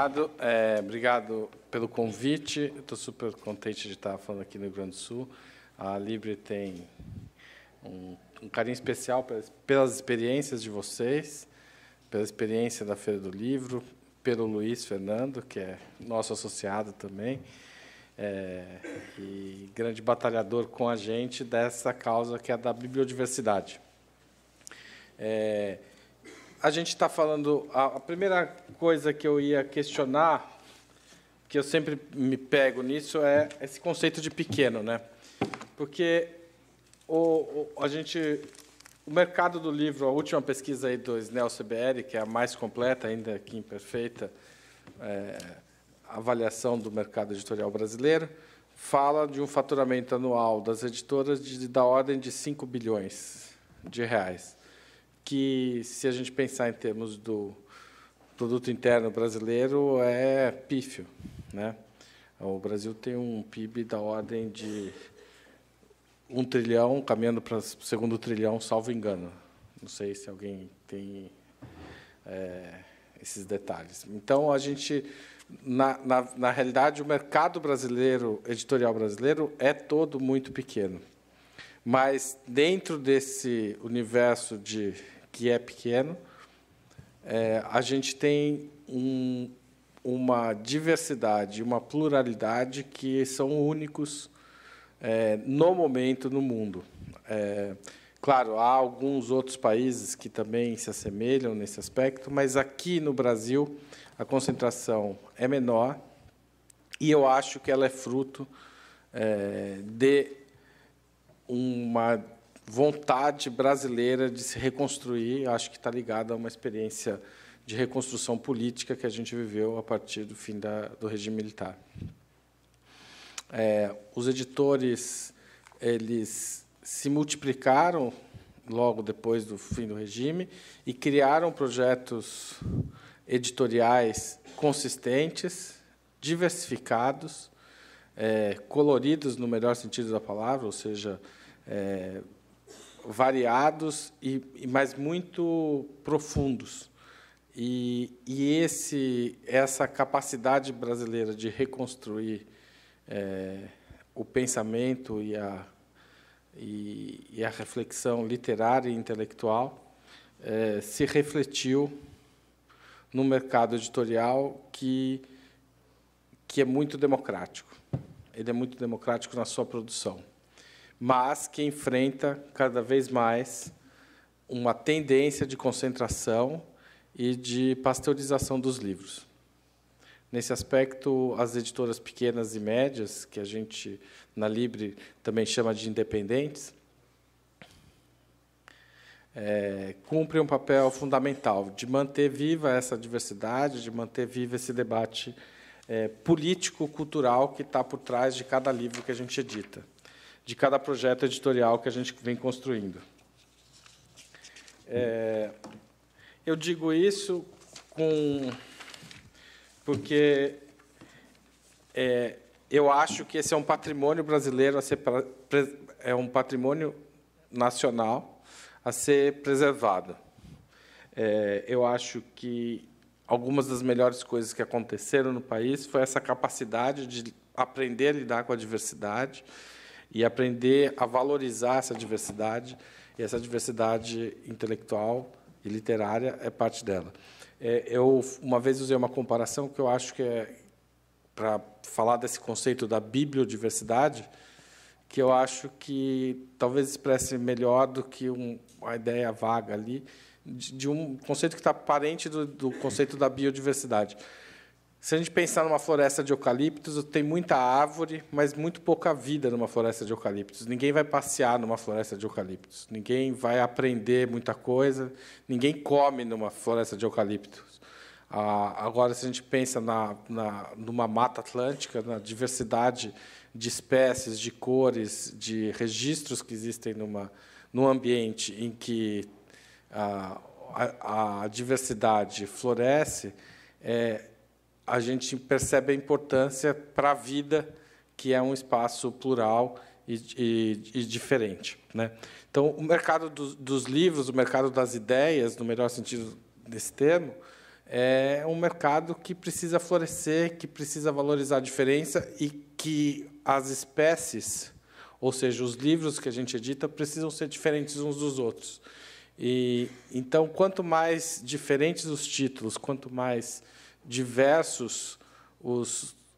obrigado. Obrigado pelo convite. Estou super contente de estar falando aqui no Rio Grande do Sul. A Libre tem um carinho especial pelas experiências de vocês, pela experiência da Feira do Livro, pelo Luiz Fernando, que é nosso associado também, e grande batalhador com a gente dessa causa que é a da bibliodiversidade. A gente está falando... A primeira coisa que eu ia questionar, que eu sempre me pego nisso, é esse conceito de pequeno, né? Porque o mercado do livro, a última pesquisa aí do SNEL CBR, que é a mais completa, ainda que imperfeita, avaliação do mercado editorial brasileiro, fala de um faturamento anual das editoras da ordem de 5 bilhões de reais, que, se a gente pensar em termos do produto interno brasileiro, é pífio, né? O Brasil tem um PIB da ordem de 1 trilhão, caminhando para o segundo trilhão, salvo engano. Não sei se alguém tem esses detalhes. Então, a gente, na realidade, o mercado brasileiro, editorial brasileiro, é todo muito pequeno. Mas, dentro desse universo que é pequeno, a gente tem uma diversidade, uma pluralidade que são únicos no momento no mundo. Claro, há alguns outros países que também se assemelham nesse aspecto, mas aqui no Brasil a concentração é menor e eu acho que ela é fruto de uma vontade brasileira de se reconstruir. Acho que está ligada a uma experiência de reconstrução política que a gente viveu a partir do fim do regime militar. Os editores, eles se multiplicaram logo depois do fim do regime e criaram projetos editoriais consistentes, diversificados, coloridos no melhor sentido da palavra, ou seja, variados mas muito profundos. E essa capacidade brasileira de reconstruir o pensamento e a reflexão literária e intelectual se refletiu no mercado editorial que é muito democrático. Ele é muito democrático na sua produção, mas que enfrenta cada vez mais uma tendência de concentração e de pasteurização dos livros. Nesse aspecto, as editoras pequenas e médias, que a gente, na Libre, também chama de independentes, cumprem um papel fundamental de manter viva essa diversidade, de manter vivo esse debate político-cultural que está por trás de cada livro que a gente edita, de cada projeto editorial que a gente vem construindo. Eu digo isso porque eu acho que esse é um patrimônio brasileiro, é um patrimônio nacional a ser preservado. Eu acho que algumas das melhores coisas que aconteceram no país foi essa capacidade de aprender a lidar com a diversidade e aprender a valorizar essa diversidade, e essa diversidade intelectual e literária é parte dela. Eu, uma vez, usei uma comparação que eu acho que para falar desse conceito da bibliodiversidade, que eu acho que talvez expresse melhor do que uma ideia vaga ali, de um conceito que está parente do conceito da biodiversidade. Se a gente pensar numa floresta de eucaliptos, tem muita árvore, mas muito pouca vida numa floresta de eucaliptos. Ninguém vai passear numa floresta de eucaliptos. Ninguém vai aprender muita coisa. Ninguém come numa floresta de eucaliptos. Agora, se a gente pensa numa mata atlântica, na diversidade de espécies, de cores, de registros que existem num ambiente em que a diversidade floresce, a gente percebe a importância para a vida, que é um espaço plural e diferente, né? Então, o mercado dos livros, o mercado das ideias, no melhor sentido desse termo, é um mercado que precisa florescer, que precisa valorizar a diferença e que as espécies, ou seja, os livros que a gente edita, precisam ser diferentes uns dos outros. Então, quanto mais diferentes os títulos, quanto mais diversos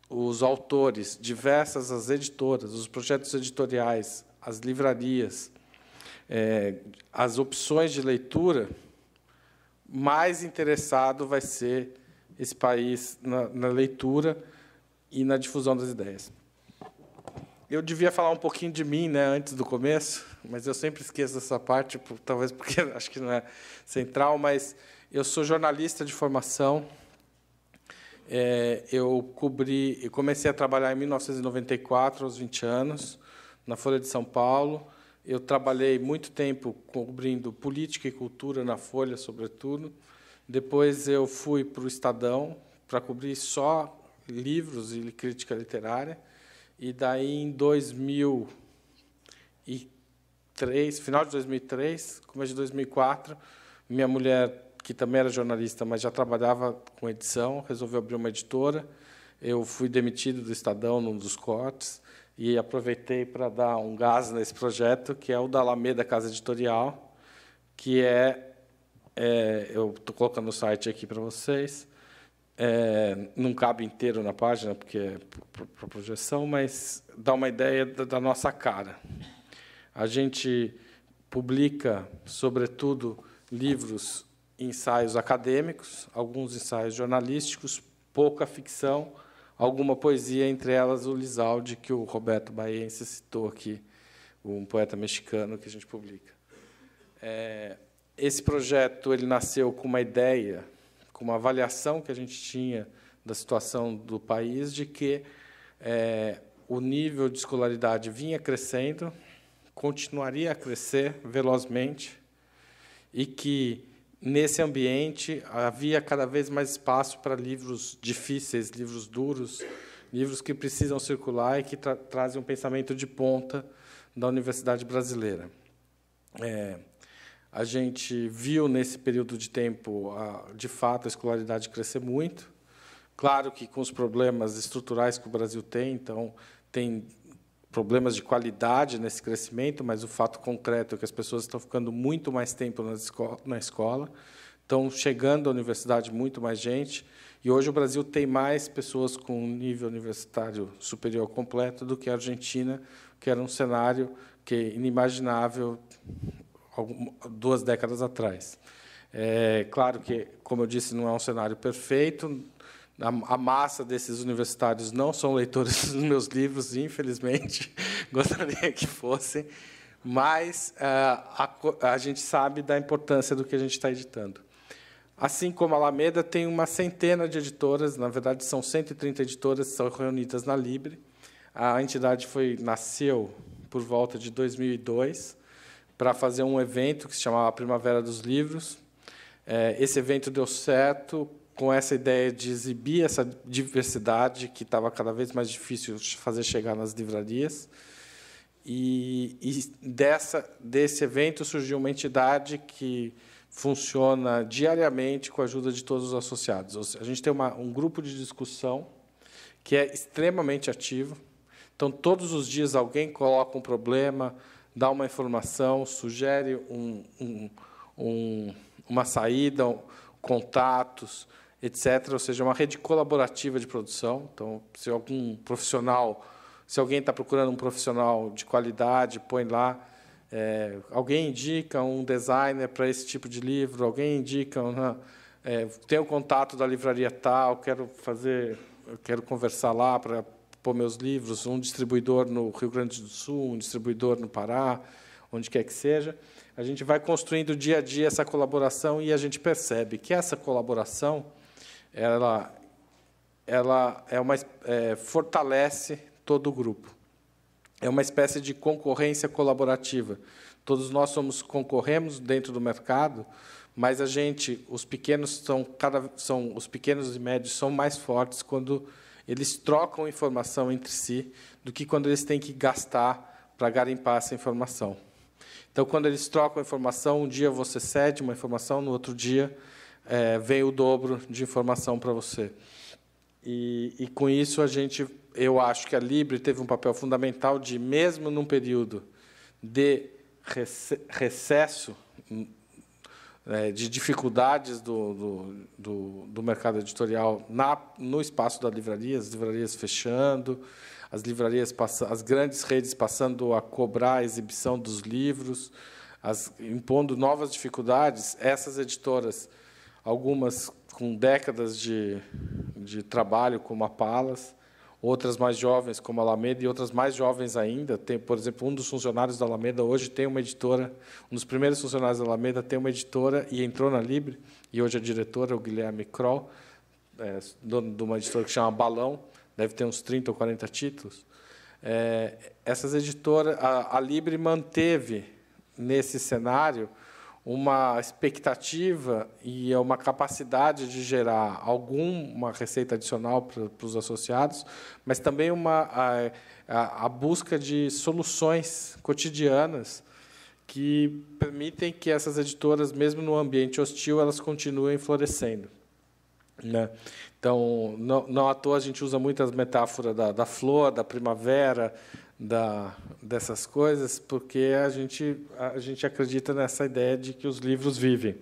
os autores, diversas as editoras, os projetos editoriais, as livrarias, as opções de leitura, mais interessado vai ser esse país na leitura e na difusão das ideias. Eu devia falar um pouquinho de mim, né, antes do começo, mas eu sempre esqueço essa parte, talvez porque acho que não é central, mas eu sou jornalista de formação. Eu comecei a trabalhar em 1994, aos 20 anos, na Folha de São Paulo. Eu trabalhei muito tempo cobrindo política e cultura na Folha, sobretudo. Depois eu fui para o Estadão para cobrir só livros e crítica literária. E daí, em 2003, final de 2003, começo de 2004, minha mulher, que também era jornalista, mas já trabalhava com edição, resolveu abrir uma editora. Eu fui demitido do Estadão num dos cortes e aproveitei para dar um gás nesse projeto, que é o da Alameda Casa Editorial, que eu estou colocando o site aqui para vocês. Não cabe inteiro na página, porque é para projeção, mas dá uma ideia da nossa cara. A gente publica, sobretudo, livros e ensaios acadêmicos, alguns ensaios jornalísticos, pouca ficção, alguma poesia, entre elas o Lizalde, que o Roberto Baense citou aqui, um poeta mexicano que a gente publica. Esse projeto ele nasceu com uma ideia, com uma avaliação que a gente tinha da situação do país, de que o nível de escolaridade vinha crescendo, continuaria a crescer velozmente, e que, nesse ambiente, havia cada vez mais espaço para livros difíceis, livros duros, livros que precisam circular e que trazem um pensamento de ponta da universidade brasileira. A gente viu, nesse período de tempo, de fato, a escolaridade crescer muito. Claro que com os problemas estruturais que o Brasil tem, então, tem problemas de qualidade nesse crescimento, mas o fato concreto é que as pessoas estão ficando muito mais tempo na escola, estão chegando à universidade muito mais gente, e hoje o Brasil tem mais pessoas com nível universitário superior completo do que a Argentina, que era um cenário que é inimaginável 2 décadas atrás. Claro que, como eu disse, não é um cenário perfeito. A massa desses universitários não são leitores dos meus livros, infelizmente. Gostaria que fossem. Mas a gente sabe da importância do que a gente está editando. Assim como a Alameda, tem uma centena de editoras, na verdade, são 130 editoras que são reunidas na Libre. A entidade nasceu por volta de 2002, para fazer um evento que se chamava Primavera dos Livros. Esse evento deu certo, com essa ideia de exibir essa diversidade que estava cada vez mais difícil de fazer chegar nas livrarias. E desse evento surgiu uma entidade que funciona diariamente com a ajuda de todos os associados. A gente tem um grupo de discussão que é extremamente ativo. Então, todos os dias, alguém coloca um problema, dá uma informação, sugere uma saída, contatos, etc. Ou seja, uma rede colaborativa de produção. Então, se alguém está procurando um profissional de qualidade, põe lá. Alguém indica um designer para esse tipo de livro, alguém indica, tem o contato da livraria tal, quero conversar lá para pôr meus livros, um distribuidor no Rio Grande do Sul, um distribuidor no Pará, onde quer que seja. A gente vai construindo dia a dia essa colaboração e a gente percebe que essa colaboração fortalece todo o grupo. É uma espécie de concorrência colaborativa. Todos nós concorremos dentro do mercado, mas os pequenos e médios são mais fortes quando eles trocam informação entre si do que quando eles têm que gastar para garimpar essa informação. Então, quando eles trocam informação, um dia você cede uma informação, no outro dia vem o dobro de informação para você. E com isso, eu acho que a Libre teve um papel fundamental de, mesmo num período de recesso, de dificuldades do mercado editorial no espaço das livrarias, as livrarias fechando, as grandes redes passando a cobrar a exibição dos livros, impondo novas dificuldades, essas editoras, algumas com décadas de trabalho, como a Palas, outras mais jovens, como a Alameda, e outras mais jovens ainda. Tem, por exemplo, um dos funcionários da Alameda hoje tem uma editora, um dos primeiros funcionários da Alameda tem uma editora e entrou na Libre, e hoje é diretora, o Guilherme Kroll, dono de uma editora que chama Balão, deve ter uns 30 ou 40 títulos. Essas editoras, a Libre manteve, nesse cenário, uma expectativa e uma capacidade de gerar alguma receita adicional para os associados, mas também a busca de soluções cotidianas que permitem que essas editoras, mesmo no ambiente hostil, elas continuem florescendo, né? Então, não à toa a gente usa muitas metáforas da flor, da primavera, dessas coisas, porque a gente acredita nessa ideia de que os livros vivem.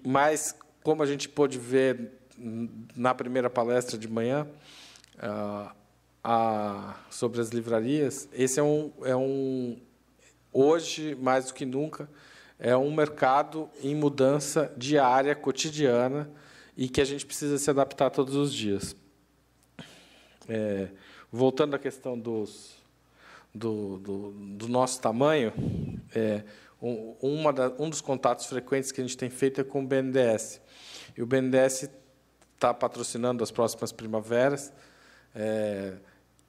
Mas, como a gente pôde ver na primeira palestra de manhã sobre as livrarias, esse hoje, mais do que nunca, é um mercado em mudança diária, cotidiana, e que a gente precisa se adaptar todos os dias. Voltando à questão do nosso tamanho, um dos contatos frequentes que a gente tem feito é com o BNDES. E o BNDES está patrocinando as próximas primaveras,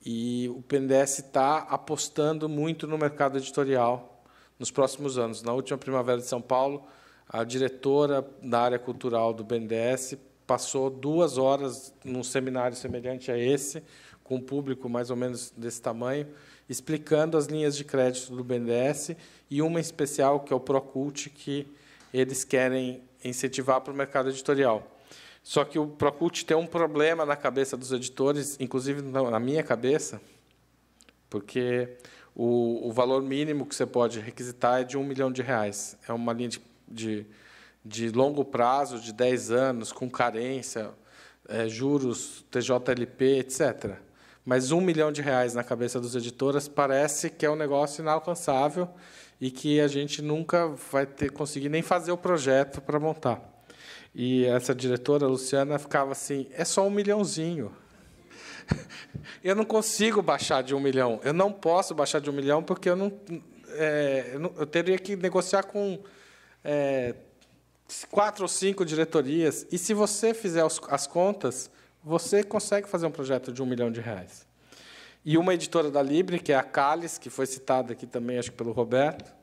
e o BNDES está apostando muito no mercado editorial nos próximos anos. Na última primavera de São Paulo, a diretora da área cultural do BNDES passou 2 horas num seminário semelhante a esse, com um público mais ou menos desse tamanho, explicando as linhas de crédito do BNDES e uma em especial, que é o Procult, que eles querem incentivar para o mercado editorial. Só que o Procult tem um problema na cabeça dos editores, inclusive na minha cabeça, porque o valor mínimo que você pode requisitar é de R$ 1 milhão. É uma linha de longo prazo, de 10 anos, com carência, juros, TJLP, etc. Mas R$ 1 milhão na cabeça dos editoras parece que é um negócio inalcançável e que a gente nunca vai conseguir nem fazer o projeto para montar. E essa diretora, a Luciana, ficava assim, é só R$ 1 milhãozinho. Eu não consigo baixar de R$ 1 milhão. Eu não posso baixar de R$ 1 milhão porque eu teria que negociar com 4 ou 5 diretorias. E, se você fizer as contas, você consegue fazer um projeto de R$ 1 milhão. E uma editora da Libre, que é a Cálice, que foi citada aqui também, acho que pelo Roberto,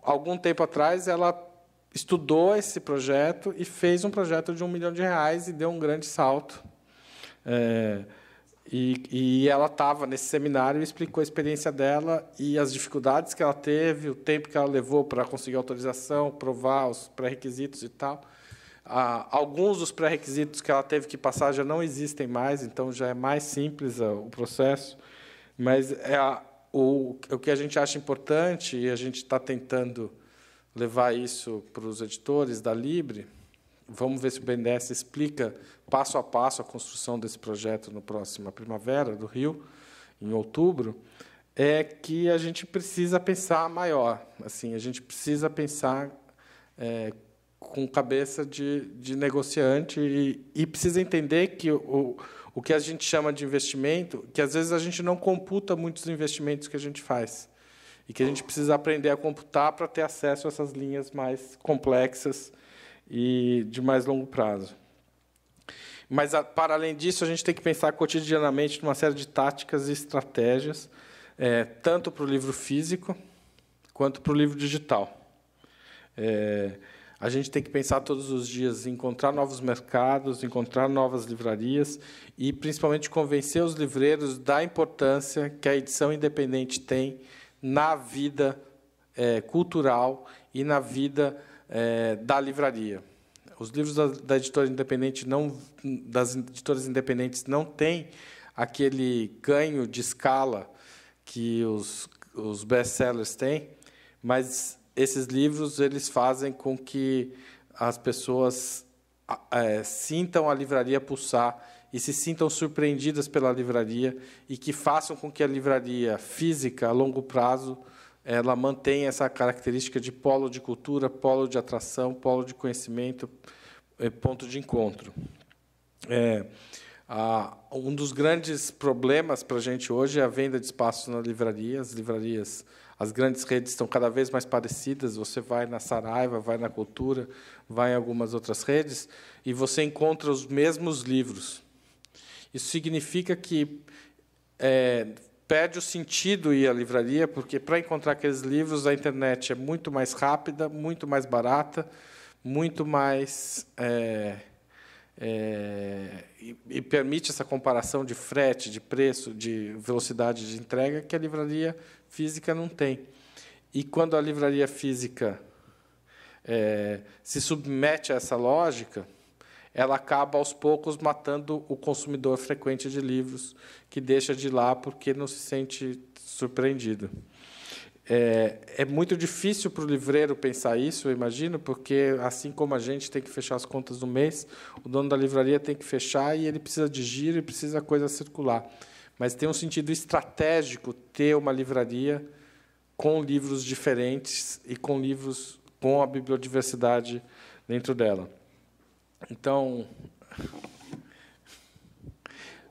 algum tempo atrás, ela estudou esse projeto e fez um projeto de R$ 1 milhão e deu um grande salto. E ela estava nesse seminário e explicou a experiência dela e as dificuldades que ela teve, o tempo que ela levou para conseguir autorização, provar os pré-requisitos e tal. Alguns dos pré-requisitos que ela teve que passar já não existem mais, então já é mais simples o processo. Mas o que a gente acha importante, e a gente está tentando levar isso para os editores da Libre, vamos ver se o BNDES explica passo a passo a construção desse projeto na próxima primavera do Rio, em outubro, é que a gente precisa pensar maior. Assim, a gente precisa pensar com cabeça de negociante e precisa entender que o que a gente chama de investimento, que às vezes a gente não computa muitos investimentos que a gente faz e que a gente precisa aprender a computar para ter acesso a essas linhas mais complexas e de mais longo prazo. Mas, para além disso, a gente tem que pensar cotidianamente numa série de táticas e estratégias, tanto para o livro físico quanto para o livro digital. A gente tem que pensar todos os dias em encontrar novos mercados, encontrar novas livrarias e, principalmente, convencer os livreiros da importância que a edição independente tem na vida cultural e na vida da livraria. Os livros das editoras independentes não têm aquele ganho de escala que os best-sellers têm, mas esses livros eles fazem com que as pessoas sintam a livraria pulsar e se sintam surpreendidas pela livraria e que façam com que a livraria física, a longo prazo, ela mantenha essa característica de polo de cultura, polo de atração, polo de conhecimento, ponto de encontro. Um dos grandes problemas para a gente hoje é a venda de espaços na livraria. As grandes redes estão cada vez mais parecidas. Você vai na Saraiva, vai na Cultura, vai em algumas outras redes, e você encontra os mesmos livros. Isso significa que perde o sentido ir à livraria, porque, para encontrar aqueles livros, a internet é muito mais rápida, muito mais barata, muito mais... e permite essa comparação de frete, de preço, de velocidade de entrega, que a livraria física não tem. E, quando a livraria física se submete a essa lógica, ela acaba, aos poucos, matando o consumidor frequente de livros, que deixa de ir lá porque não se sente surpreendido. É muito difícil para o livreiro pensar isso, eu imagino, porque, assim como a gente tem que fechar as contas do mês, o dono da livraria tem que fechar e ele precisa de giro e precisa a coisa circular. Mas tem um sentido estratégico ter uma livraria com livros diferentes e com livros com a bibliodiversidade dentro dela. Então,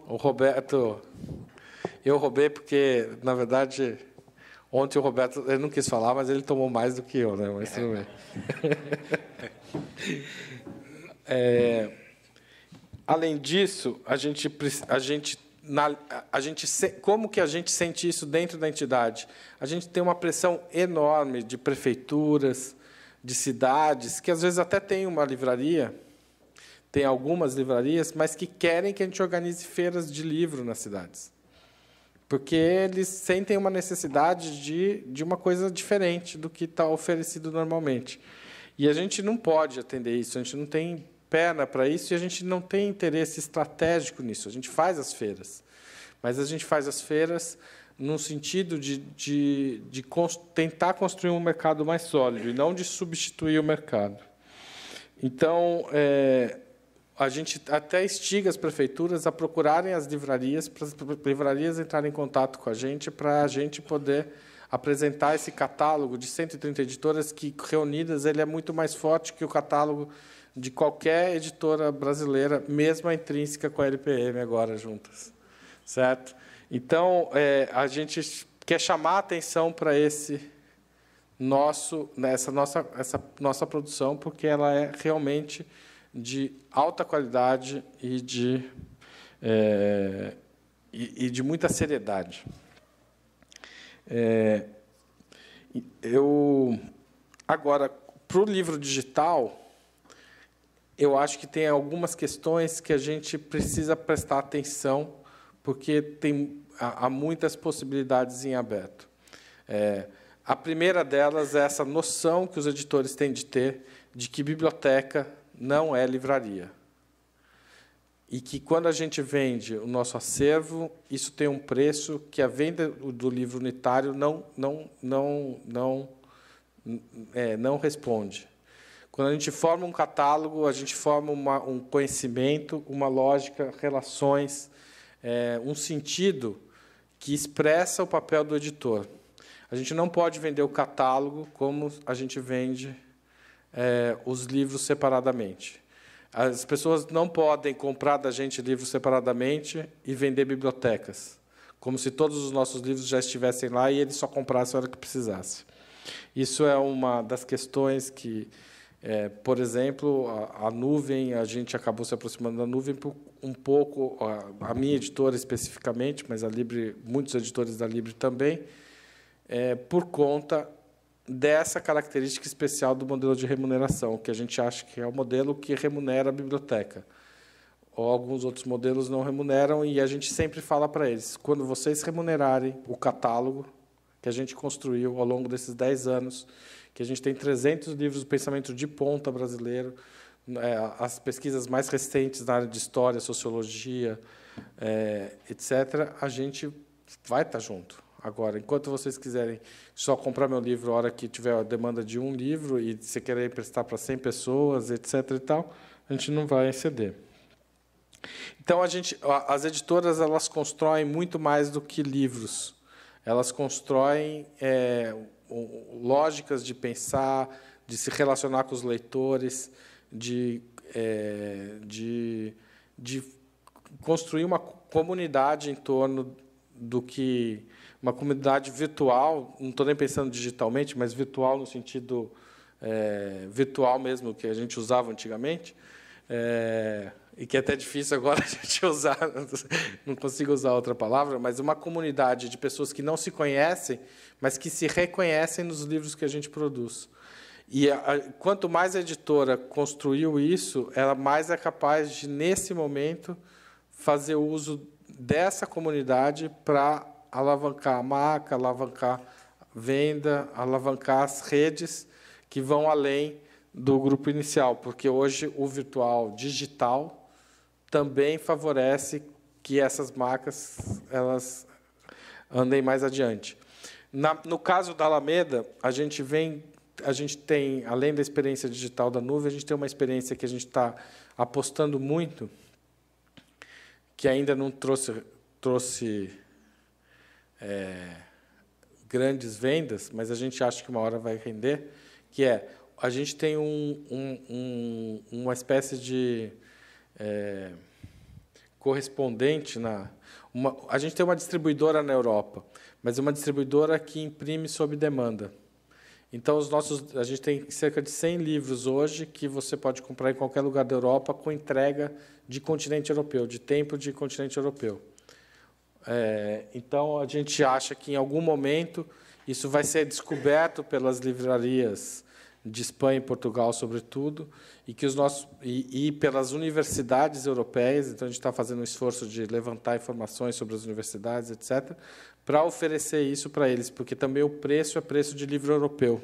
o Roberto... Eu roubei porque, na verdade... Ontem o Roberto, ele não quis falar, mas ele tomou mais do que eu, né? Mas tudo bem. Além disso, como que a gente sente isso dentro da entidade? A gente tem uma pressão enorme de prefeituras, de cidades, que às vezes até tem uma livraria, tem algumas livrarias, mas que querem que a gente organize feiras de livro nas cidades, porque eles sentem uma necessidade de uma coisa diferente do que está oferecido normalmente. E a gente não pode atender isso, a gente não tem perna para isso e a gente não tem interesse estratégico nisso. A gente faz as feiras, mas a gente faz as feiras no sentido de tentar construir um mercado mais sólido e não de substituir o mercado. Então, a gente até instiga as prefeituras a procurarem as livrarias, para as livrarias entrarem em contato com a gente, para a gente poder apresentar esse catálogo de 130 editoras que, reunidas, ele é muito mais forte que o catálogo de qualquer editora brasileira, mesmo a intrínseca com a LPM agora juntas, certo? Então, a gente quer chamar a atenção para essa nossa produção, porque ela é realmente de alta qualidade e de muita seriedade. Agora, para o livro digital, eu acho que tem algumas questões que a gente precisa prestar atenção, porque há muitas possibilidades em aberto. A primeira delas é essa noção que os editores têm de ter de que biblioteca não é livraria. E que, quando a gente vende o nosso acervo, isso tem um preço que a venda do livro unitário não responde. Quando a gente forma um catálogo, a gente forma um conhecimento, uma lógica, relações, um sentido que expressa o papel do editor. A gente não pode vender o catálogo como a gente vende os livros separadamente. As pessoas não podem comprar da gente livros separadamente e vender bibliotecas, como se todos os nossos livros já estivessem lá e eles só comprassem a hora que precisasse. Isso é uma das questões que, por exemplo, a nuvem, a gente acabou se aproximando da nuvem por um pouco, a minha editora especificamente, mas a Libre, muitos editores da Libre também, por conta dessa característica especial do modelo de remuneração, que a gente acha que é o modelo que remunera a biblioteca. Ou alguns outros modelos não remuneram, e a gente sempre fala para eles, quando vocês remunerarem o catálogo, que a gente construiu ao longo desses 10 anos, que a gente tem 300 livros do pensamento de ponta brasileiro, as pesquisas mais recentes na área de história, sociologia, etc., a gente vai estar junto. Agora, enquanto vocês quiserem só comprar meu livro a hora que tiver a demanda de um livro e você querer emprestar para 100 pessoas, etc., e tal, a gente não vai ceder. Então, as editoras elas constroem muito mais do que livros. Elas constroem lógicas de pensar, de se relacionar com os leitores, de construir uma comunidade em torno do que... Uma comunidade virtual, não estou nem pensando digitalmente, mas virtual no sentido virtual mesmo, que a gente usava antigamente, e que é até difícil agora a gente usar, não consigo usar outra palavra, mas uma comunidade de pessoas que não se conhecem, mas que se reconhecem nos livros que a gente produz. E quanto mais a editora construiu isso, ela mais é capaz de, nesse momento, fazer uso dessa comunidade para alavancar a marca, alavancar venda, alavancar as redes que vão além do grupo inicial, porque hoje o virtual digital também favorece que essas marcas elas andem mais adiante. No caso da Alameda, a gente tem, além da experiência digital da nuvem, a gente tem uma experiência que a gente está apostando muito, que ainda não trouxe grandes vendas, mas a gente acha que uma hora vai render, que a gente tem uma espécie de correspondente a gente tem uma distribuidora na Europa, mas uma distribuidora que imprime sob demanda. Então, a gente tem cerca de 100 livros hoje que você pode comprar em qualquer lugar da Europa com entrega de continente europeu, de tempo de continente europeu. Então, a gente acha que, em algum momento, isso vai ser descoberto pelas livrarias de Espanha e Portugal, sobretudo, e pelas universidades europeias. Então, a gente está fazendo um esforço de levantar informações sobre as universidades, etc., para oferecer isso para eles, porque também o preço é preço de livro europeu.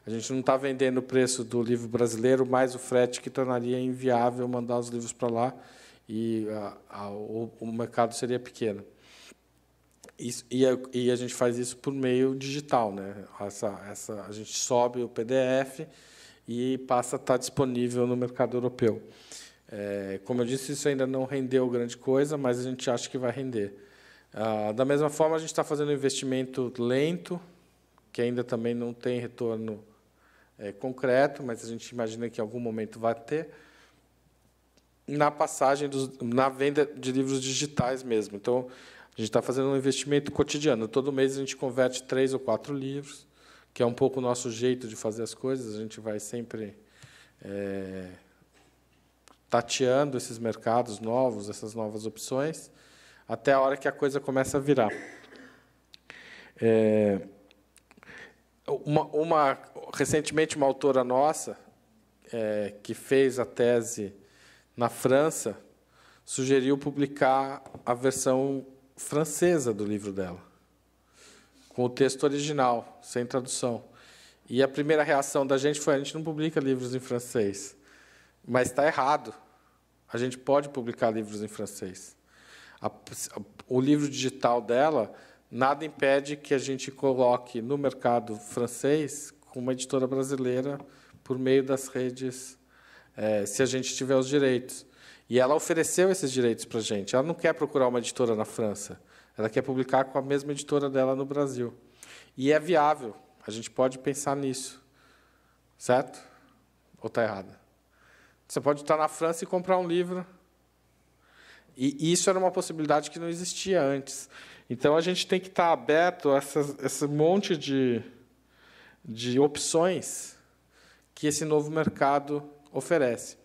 A gente não está vendendo o preço do livro brasileiro, mais o frete que tornaria inviável mandar os livros para lá, e o mercado seria pequeno. E a gente faz isso por meio digital, né? A gente sobe o PDF e passa a estar disponível no mercado europeu. Como eu disse, isso ainda não rendeu grande coisa, mas a gente acha que vai render. Da mesma forma, a gente está fazendo um investimento lento, que ainda também não tem retorno concreto, mas a gente imagina que em algum momento vai ter, na venda de livros digitais mesmo. Então, a gente está fazendo um investimento cotidiano. Todo mês a gente converte 3 ou 4 livros, que é um pouco o nosso jeito de fazer as coisas. A gente vai sempre tateando esses mercados novos, essas novas opções, até a hora que a coisa começa a virar. Recentemente, uma autora nossa, que fez a tese na França, sugeriu publicar a versão francesa do livro dela, com o texto original, sem tradução. E a primeira reação da gente foi: a gente não publica livros em francês. Mas está errado. A gente pode publicar livros em francês. O livro digital dela, nada impede que a gente coloque no mercado francês com uma editora brasileira por meio das redes, se a gente tiver os direitos. E ela ofereceu esses direitos para a gente. Ela não quer procurar uma editora na França. Ela quer publicar com a mesma editora dela no Brasil. E é viável. A gente pode pensar nisso. Certo? Ou está errado? Você pode estar na França e comprar um livro. E isso era uma possibilidade que não existia antes. Então, a gente tem que estar aberto a esse monte de opções que esse novo mercado oferece.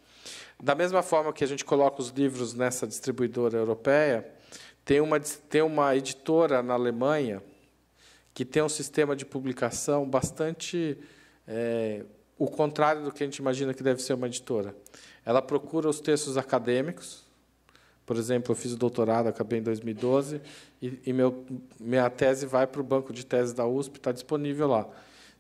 Da mesma forma que a gente coloca os livros nessa distribuidora europeia, tem uma editora na Alemanha que tem um sistema de publicação bastante o contrário do que a gente imagina que deve ser uma editora. Ela procura os textos acadêmicos Por exemplo, eu fiz o doutorado, acabei em 2012, e minha tese vai para o banco de tese da USP, está disponível lá.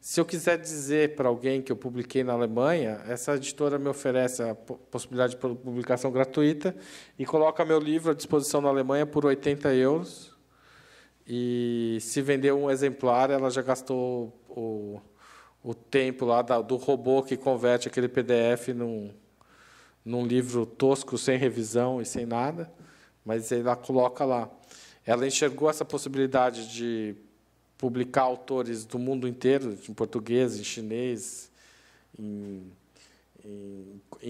Se eu quiser dizer para alguém que eu publiquei na Alemanha, essa editora me oferece a possibilidade de publicação gratuita e coloca meu livro à disposição na Alemanha por 80 euros. E, se vender um exemplar, ela já gastou o tempo lá do robô que converte aquele PDF num livro tosco, sem revisão e sem nada, mas ela coloca lá. Ela enxergou essa possibilidade de publicar autores do mundo inteiro, em português, em chinês, em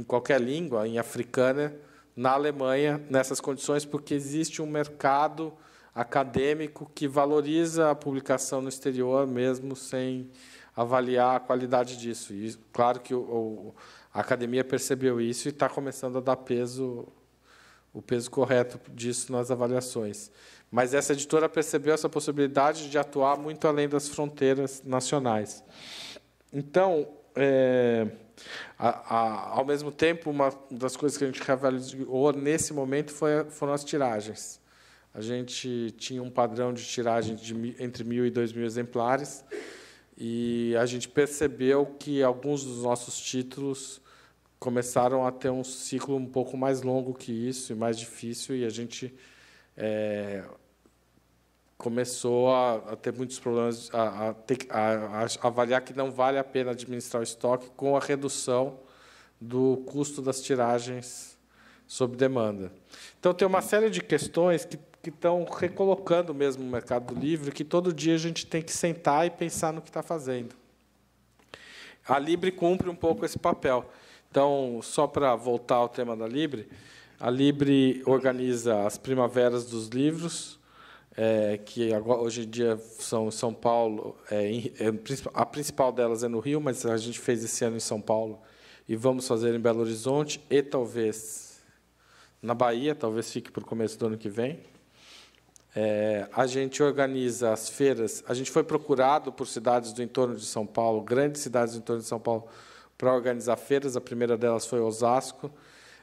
qualquer língua, em africana, na Alemanha, nessas condições, porque existe um mercado acadêmico que valoriza a publicação no exterior, mesmo sem avaliar a qualidade disso. E, claro que a academia percebeu isso e está começando a dar o peso correto disso nas avaliações. Mas essa editora percebeu essa possibilidade de atuar muito além das fronteiras nacionais. Então, ao mesmo tempo, uma das coisas que a gente reavaliou nesse momento foram as tiragens. A gente tinha um padrão de tiragem entre 1.000 e 2.000 exemplares, e a gente percebeu que alguns dos nossos títulos começaram a ter um ciclo um pouco mais longo que isso e mais difícil, e a gente começou a ter muitos problemas, a avaliar que não vale a pena administrar o estoque com a redução do custo das tiragens sob demanda. Então, tem uma série de questões que estão recolocando mesmo o mercado do livro, que todo dia a gente tem que sentar e pensar no que está fazendo. A Libre cumpre um pouco esse papel. Então, só para voltar ao tema da Libre, a Libre organiza as primaveras dos livros, que agora, hoje em dia são em São Paulo. A principal delas é no Rio, mas a gente fez esse ano em São Paulo e vamos fazer em Belo Horizonte e talvez na Bahia, talvez fique para o começo do ano que vem. A gente organiza as feiras. A gente foi procurado por cidades do entorno de São Paulo, grandes cidades do entorno de São Paulo, para organizar feiras. A primeira delas foi Osasco.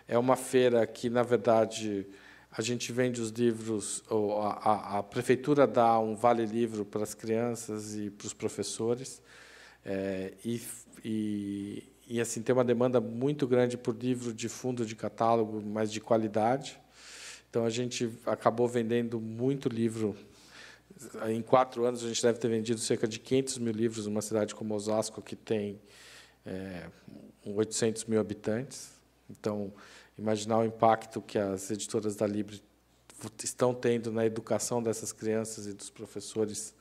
É uma feira que, na verdade, a gente vende os livros, a prefeitura dá um vale-livro para as crianças e para os professores, e assim tem uma demanda muito grande por livro de fundo de catálogo, mas de qualidade. Então, a gente acabou vendendo muito livro. Em 4 anos, a gente deve ter vendido cerca de 500 mil livros numa cidade como Osasco, que tem 800 mil habitantes. Então, imaginar o impacto que as editoras da Libre estão tendo na educação dessas crianças e dos professores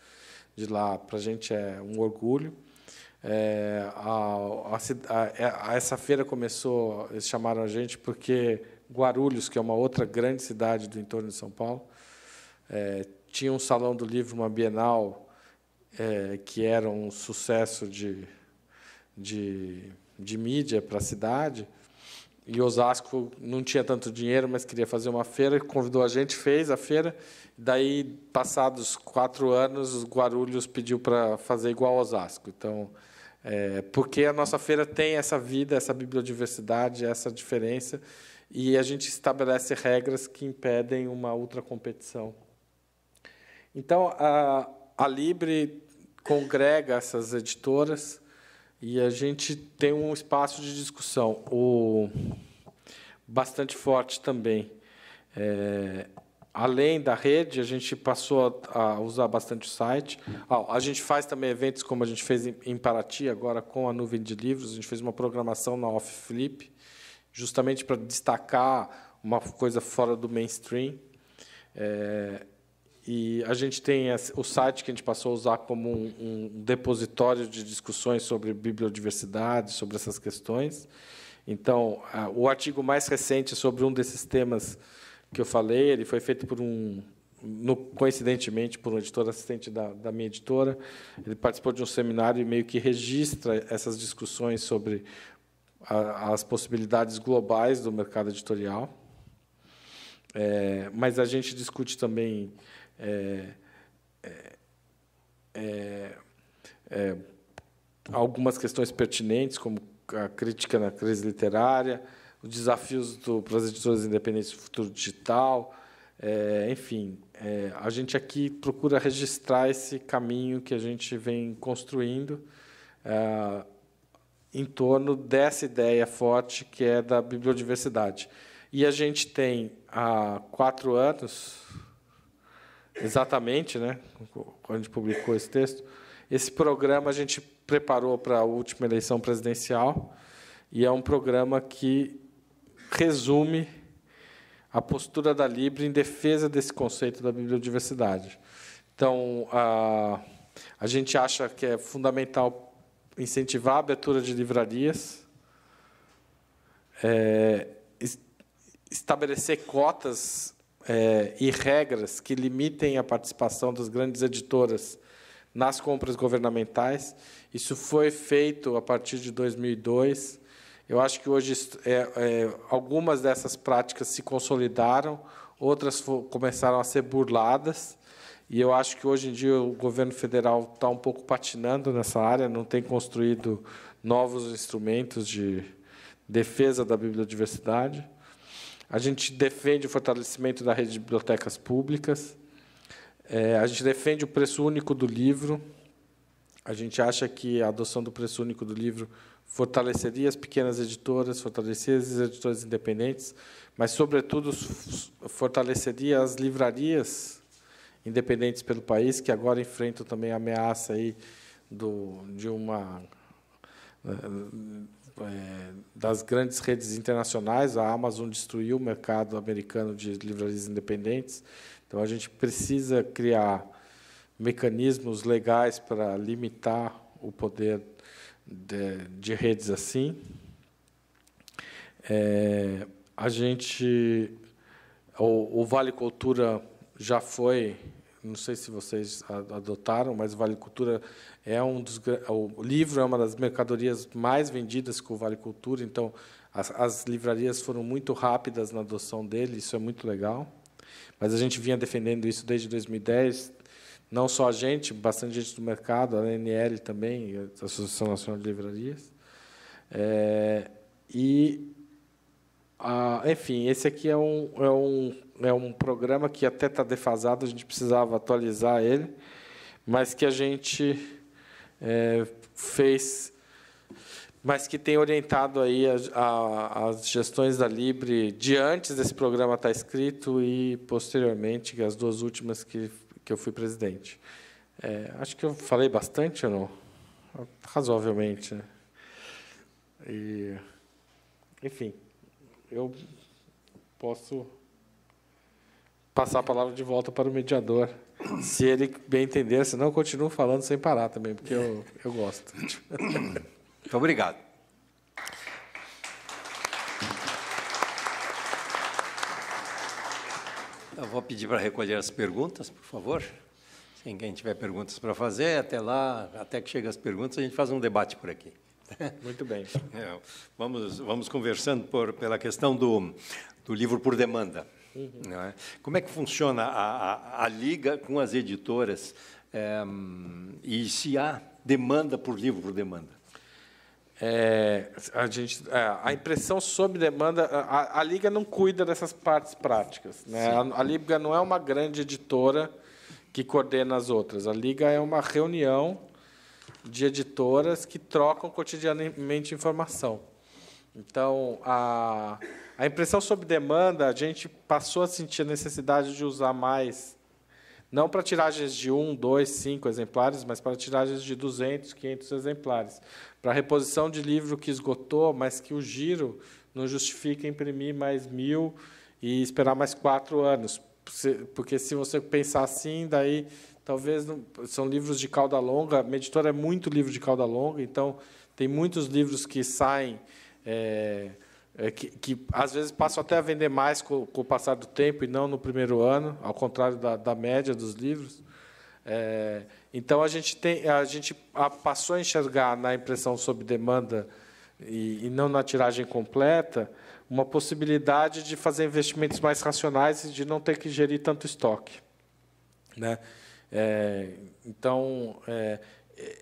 de lá, para a gente é um orgulho. Essa feira começou, eles chamaram a gente porque Guarulhos, que é uma outra grande cidade do entorno de São Paulo, tinha um salão do livro, uma Bienal, que era um sucesso de mídia para a cidade, e Osasco não tinha tanto dinheiro, mas queria fazer uma feira, convidou a gente, fez a feira. Daí, passados 4 anos, Guarulhos pediu para fazer igual a Osasco. Então, porque a nossa feira tem essa vida, essa bibliodiversidade, essa diferença, e a gente estabelece regras que impedem uma ultracompetição. Então, a Libre congrega essas editoras e a gente tem um espaço de discussão bastante forte também. Além da rede, a gente passou a usar bastante o site. A gente faz também eventos, como a gente fez em Paraty, agora com a nuvem de livros. A gente fez uma programação na OffFlip, justamente para destacar uma coisa fora do mainstream. E a gente tem o site que a gente passou a usar como um depositório de discussões sobre bibliodiversidade, sobre essas questões. Então, o artigo mais recente sobre um desses temas que eu falei, ele foi feito coincidentemente, por um editor assistente da minha editora. Ele participou de um seminário e meio que registra essas discussões sobre as possibilidades globais do mercado editorial. Mas a gente discute também algumas questões pertinentes, como a crítica na crise literária, os desafios para as editoras independentes do futuro digital. Enfim, a gente aqui procura registrar esse caminho que a gente vem construindo em torno dessa ideia forte que é da bibliodiversidade. E a gente tem, há 4 anos, exatamente, né, quando a gente publicou esse texto, esse programa a gente preparou para a última eleição presidencial, e é um programa que resume a postura da Libre em defesa desse conceito da bibliodiversidade. Então, a gente acha que é fundamental incentivar a abertura de livrarias, estabelecer cotas e regras que limitem a participação das grandes editoras nas compras governamentais. Isso foi feito a partir de 2002. Eu acho que hoje algumas dessas práticas se consolidaram, outras começaram a ser burladas, e eu acho que hoje em dia o governo federal está um pouco patinando nessa área, não tem construído novos instrumentos de defesa da bibliodiversidade. A gente defende o fortalecimento da rede de bibliotecas públicas, a gente defende o preço único do livro. A gente acha que a adoção do preço único do livro fortaleceria as pequenas editoras, fortaleceria as editoras independentes, mas, sobretudo, fortaleceria as livrarias independentes pelo país, que agora enfrentam também a ameaça aí das grandes redes internacionais. A Amazon destruiu o mercado americano de livrarias independentes. Então, a gente precisa criar mecanismos legais para limitar o poder de redes assim. O Vale Cultura já foi, não sei se vocês adotaram, mas o Vale Cultura o livro é uma das mercadorias mais vendidas com o Vale Cultura, então as livrarias foram muito rápidas na adoção dele, isso é muito legal. Mas a gente vinha defendendo isso desde 2010, não só a gente, bastante gente do mercado, a ANL também, a Associação Nacional de Livrarias. Enfim, esse aqui é um programa que até está defasado, a gente precisava atualizar ele, mas que a gente fez, mas que tem orientado aí as gestões da Libre de antes desse programa estar escrito e, posteriormente, as 2 últimas que eu fui presidente. Acho que eu falei bastante ou não? Razoavelmente, né? Enfim, eu posso passar a palavra de volta para o mediador, se ele bem entender, senão eu continuo falando sem parar também, porque eu gosto. Muito obrigado. Eu vou pedir para recolher as perguntas, por favor. Se quem tiver perguntas para fazer, até que cheguem as perguntas, a gente faz um debate por aqui. Muito bem. Vamos conversando pela questão do livro por demanda. Não é? Como é que funciona a liga com as editoras e se há demanda por livro por demanda? A impressão sob demanda, a Liga não cuida dessas partes práticas, né? A Liga não é uma grande editora que coordena as outras. A Liga é uma reunião de editoras que trocam cotidianamente informação. Então, a impressão sob demanda, a gente passou a sentir a necessidade de usar mais, não para tiragens de 1, 2, 5 exemplares, mas para tiragens de 200, 500 exemplares, para reposição de livro que esgotou, mas que o giro não justifica imprimir mais 1.000 e esperar mais 4 anos. Porque, se você pensar assim, daí talvez são livros de cauda longa. A minha editora é muito livro de cauda longa, então tem muitos livros que saem, que às vezes passam até a vender mais com o passar do tempo e não no primeiro ano, ao contrário da média dos livros. Então, a gente passou a enxergar na impressão sob demanda e não na tiragem completa uma possibilidade de fazer investimentos mais racionais e de não ter que gerir tanto estoque, né? Então,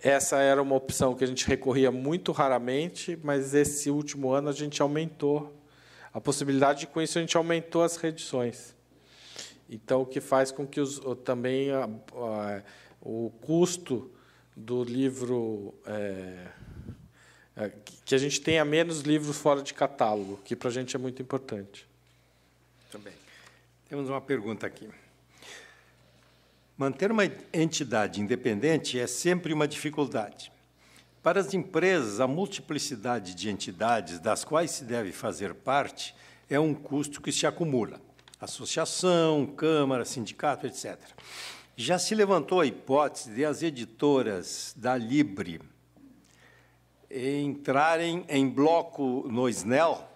essa era uma opção que a gente recorria muito raramente, mas esse último ano a gente aumentou a possibilidade de, com isso, a gente aumentou as reedições. Então, o que faz com que também o custo do livro... que a gente tenha menos livros fora de catálogo, que para a gente é muito importante. Também. Temos uma pergunta aqui. Manter uma entidade independente é sempre uma dificuldade. Para as empresas, a multiplicidade de entidades das quais se deve fazer parte é um custo que se acumula. Associação, câmara, sindicato, etc. Já se levantou a hipótese de as editoras da Libre entrarem em bloco no SNEL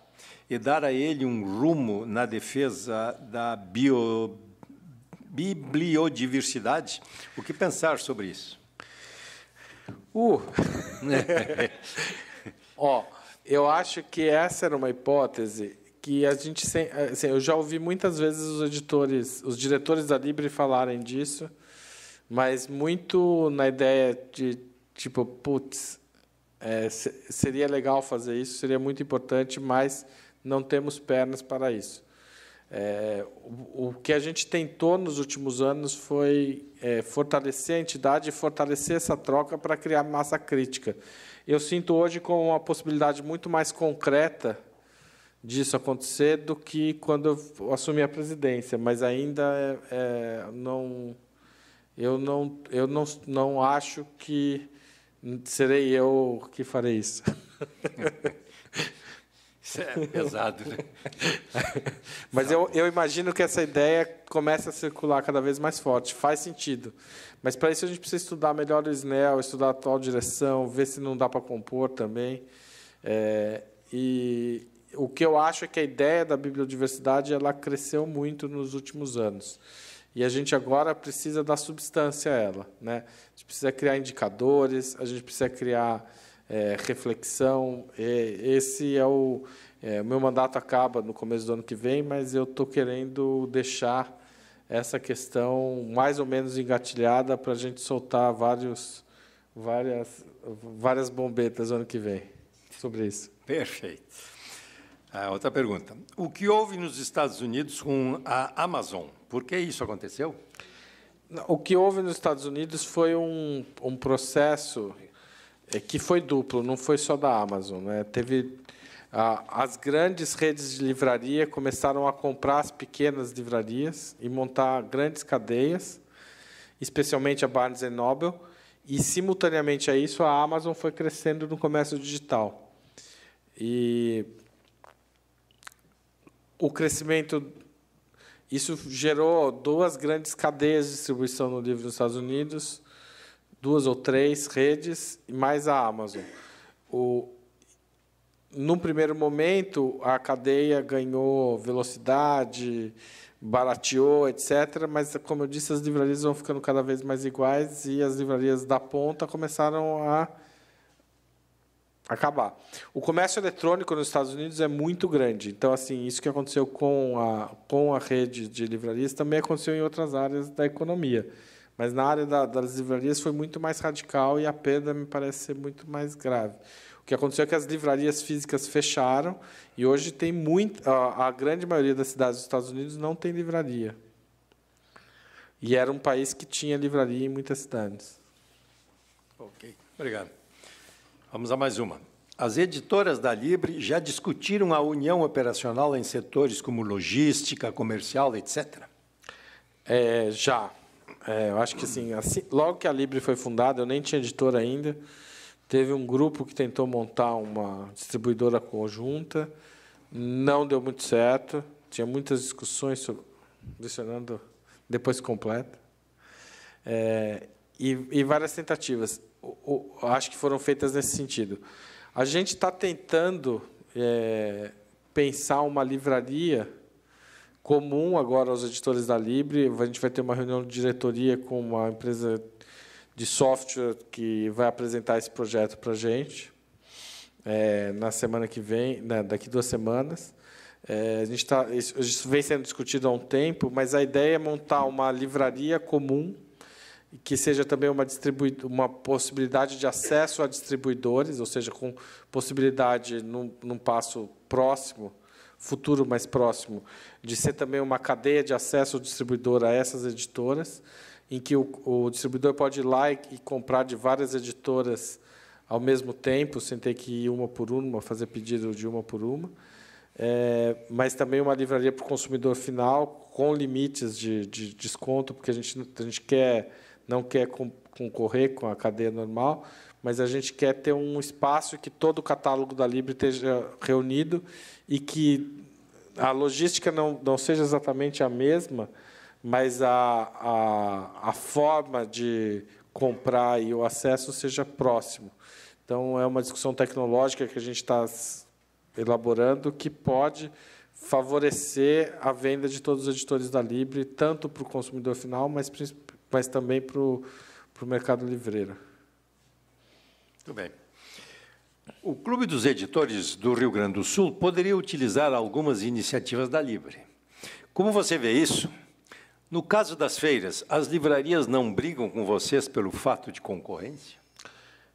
e dar a ele um rumo na defesa da bibliodiversidade? O que pensar sobre isso? Eu acho que essa era uma hipótese que a gente... Assim, eu já ouvi muitas vezes os diretores da Libre falarem disso, mas muito na ideia de, tipo, putz, seria legal fazer isso, seria muito importante, mas não temos pernas para isso. O que a gente tentou nos últimos anos foi fortalecer a entidade e fortalecer essa troca para criar massa crítica. Eu sinto hoje com uma possibilidade muito mais concreta disso acontecer do que quando eu assumi a presidência, mas ainda eu não acho que serei eu que farei isso. Isso é pesado, né? Mas eu imagino que essa ideia comece a circular cada vez mais forte. Faz sentido. Mas, para isso, a gente precisa estudar melhor o SNEL, estudar a atual direção, ver se não dá para compor também. E o que eu acho é que a ideia da bibliodiversidade ela cresceu muito nos últimos anos. E a gente agora precisa dar substância a ela, né? A gente precisa criar indicadores, a gente precisa criar reflexão. Esse é o meu mandato acaba no começo do ano que vem, mas eu estou querendo deixar essa questão mais ou menos engatilhada para a gente soltar várias bombetas no ano que vem sobre isso. Perfeito. Outra pergunta. O que houve nos Estados Unidos com a Amazon? Por que isso aconteceu? O que houve nos Estados Unidos foi um processo que foi duplo, não foi só da Amazon, né? Teve as grandes redes de livraria começaram a comprar as pequenas livrarias e montar grandes cadeias, especialmente a Barnes & Noble, e simultaneamente a isso a Amazon foi crescendo no comércio digital. E o crescimento, isso gerou duas grandes cadeias de distribuição no livro nos Estados Unidos, 2 ou 3 redes, e mais a Amazon. Num primeiro momento, a cadeia ganhou velocidade, barateou, etc., mas, como eu disse, as livrarias vão ficando cada vez mais iguais e as livrarias da ponta começaram a acabar. O comércio eletrônico nos Estados Unidos é muito grande. Então, assim, isso que aconteceu com a rede de livrarias também aconteceu em outras áreas da economia. Mas, na área das livrarias, foi muito mais radical e a perda me parece ser muito mais grave. O que aconteceu é que as livrarias físicas fecharam e hoje tem a grande maioria das cidades dos Estados Unidos não tem livraria. E era um país que tinha livraria em muitas cidades. Ok, obrigado. Vamos a mais uma. As editoras da Libre já discutiram a união operacional em setores como logística, comercial, etc.? Já. Eu acho que assim, logo que a Libre foi fundada, eu nem tinha editora ainda, teve um grupo que tentou montar uma distribuidora conjunta, não deu muito certo, tinha muitas discussões sobre, adicionando depois completa, e várias tentativas. Acho que foram feitas nesse sentido. A gente está tentando pensar uma livraria comum agora aos editores da Libre. A gente vai ter uma reunião de diretoria com uma empresa de software que vai apresentar esse projeto para a gente na semana que vem, daqui 2 semanas. Isso vem sendo discutido há um tempo, mas a ideia é montar uma livraria comum que seja também uma possibilidade de acesso a distribuidores, ou seja, com possibilidade, num passo próximo, futuro mais próximo, de ser também uma cadeia de acesso ao distribuidor a essas editoras, em que o distribuidor pode ir lá e comprar de várias editoras ao mesmo tempo, sem ter que ir uma por uma, fazer pedido de uma por uma. Mas também uma livraria para o consumidor final, com limites de desconto, porque a gente não quer concorrer com a cadeia normal, mas a gente quer ter um espaço que todo o catálogo da Libre esteja reunido e que a logística não seja exatamente a mesma, mas a forma de comprar e o acesso seja próximo. Então, é uma discussão tecnológica que a gente está elaborando que pode favorecer a venda de todos os editores da Libre, tanto para o consumidor final, mas também para o mercado livreiro. Muito bem. O Clube dos Editores do Rio Grande do Sul poderia utilizar algumas iniciativas da Libre. Como você vê isso? No caso das feiras, as livrarias não brigam com vocês pelo fato de concorrência?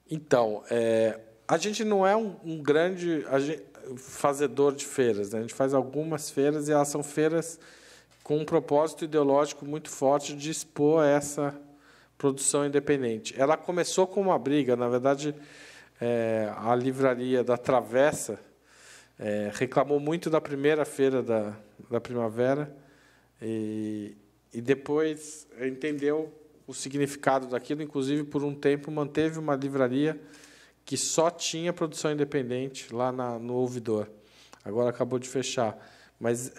Então, a gente não é um grande fazedor de feiras, né? A gente faz algumas feiras e elas são feiras com um propósito ideológico muito forte de expor essa produção independente. Ela começou com uma briga, na verdade, a livraria da Travessa reclamou muito da primeira feira da primavera e depois entendeu o significado daquilo, inclusive, por um tempo, manteve uma livraria que só tinha produção independente lá no Ouvidor. Agora acabou de fechar. Mas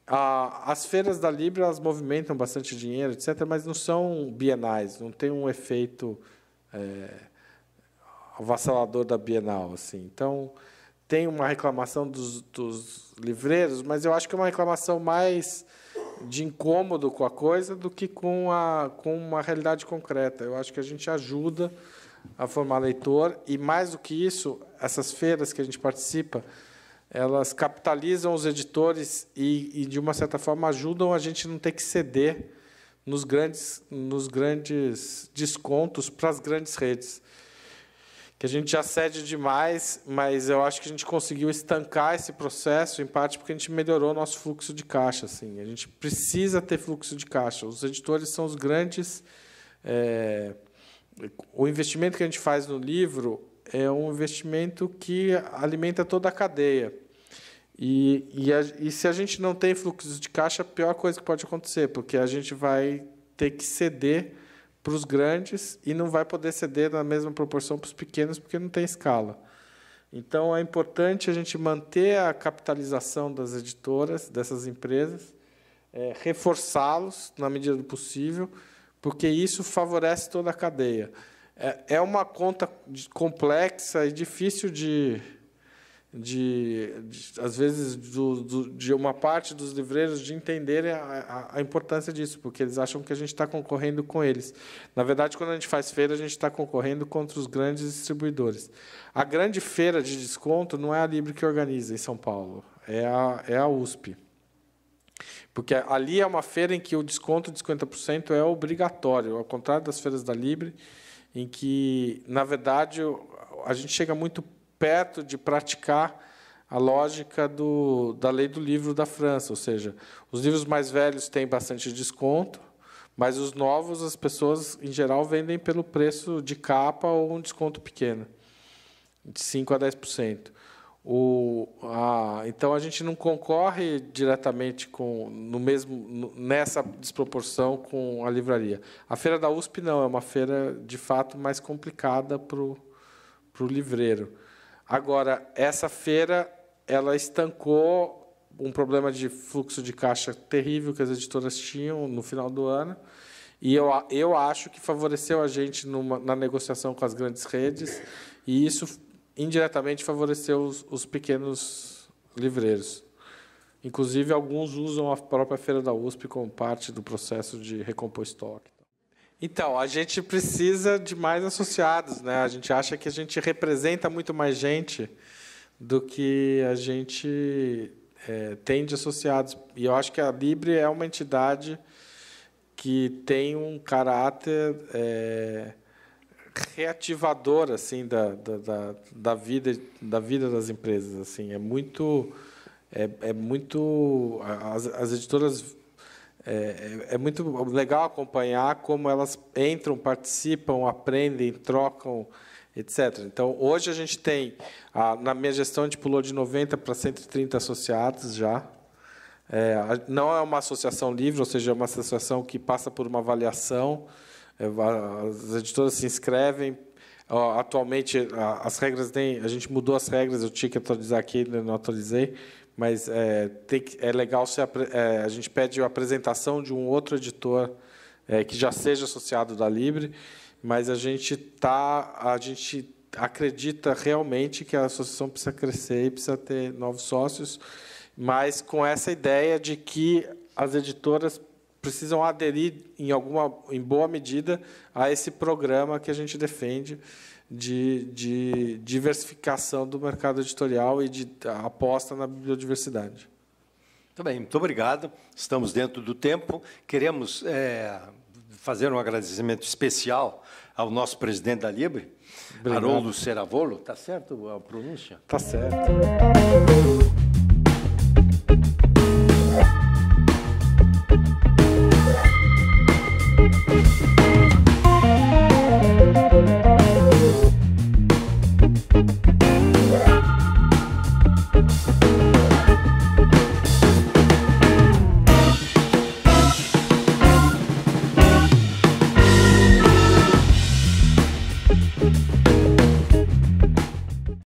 as feiras da Libre elas movimentam bastante dinheiro, etc., mas não são bienais, não tem um efeito avassalador da Bienal. Assim. Então, tem uma reclamação dos livreiros, mas eu acho que é uma reclamação mais de incômodo com a coisa do que com uma realidade concreta. Eu acho que a gente ajuda a formar leitor e, mais do que isso, essas feiras que a gente participa, elas capitalizam os editores e de uma certa forma, ajudam a gente não ter que ceder nos grandes descontos para as grandes redes. Que a gente já cede demais, mas eu acho que a gente conseguiu estancar esse processo, em parte porque a gente melhorou o nosso fluxo de caixa. Assim. A gente precisa ter fluxo de caixa. Os editores são os grandes... O investimento que a gente faz no livro é um investimento que alimenta toda a cadeia. E se a gente não tem fluxo de caixa, a pior coisa que pode acontecer, porque a gente vai ter que ceder para os grandes e não vai poder ceder na mesma proporção para os pequenos, porque não tem escala. Então, é importante a gente manter a capitalização das editoras, dessas empresas, reforçá-los na medida do possível, porque isso favorece toda a cadeia. É uma conta complexa e difícil às vezes, de uma parte dos livreiros de entenderem a importância disso, porque eles acham que a gente está concorrendo com eles. Na verdade, quando a gente faz feira, a gente está concorrendo contra os grandes distribuidores. A grande feira de desconto não é a Libre que organiza em São Paulo, é a USP. Porque ali é uma feira em que o desconto de 50% é obrigatório, ao contrário das feiras da Libre, em que, na verdade, a gente chega muito perto de praticar a lógica da lei do livro da França, ou seja, os livros mais velhos têm bastante desconto, mas os novos, as pessoas, em geral, vendem pelo preço de capa ou um desconto pequeno, de 5% a 10%. Então, a gente não concorre diretamente nessa desproporção com a livraria. A feira da USP não, é uma feira, de fato, mais complicada para o livreiro. Agora, essa feira ela estancou um problema de fluxo de caixa terrível que as editoras tinham no final do ano, e eu acho que favoreceu a gente na negociação com as grandes redes, e isso indiretamente favoreceu os pequenos livreiros. Inclusive, alguns usam a própria feira da USP como parte do processo de recompor estoque. Então, a gente precisa de mais associados, né? A gente acha que a gente representa muito mais gente do que a gente tem de associados. E eu acho que a Libre é uma entidade que tem um caráter reativador assim da vida das empresas. Assim, é muito as editoras. É muito legal acompanhar como elas entram, participam, aprendem, trocam, etc. Então, hoje a gente tem, na minha gestão, a gente pulou de 90 para 130 associados já. Não é uma associação livre, ou seja, é uma associação que passa por uma avaliação. As editoras se inscrevem. Atualmente, as regras a gente mudou as regras, eu tinha que atualizar aqui, não atualizei. Mas é legal a gente pede a apresentação de um outro editor que já seja associado da Libre, mas a gente acredita realmente que a associação precisa crescer e precisa ter novos sócios, mas com essa ideia de que as editoras precisam aderir em boa medida a esse programa que a gente defende de diversificação do mercado editorial e de aposta na biodiversidade. Muito bem, muito obrigado. Estamos dentro do tempo. Queremos fazer um agradecimento especial ao nosso presidente da Libre, Haroldo Ceravolo. Está certo a pronúncia? Está certo.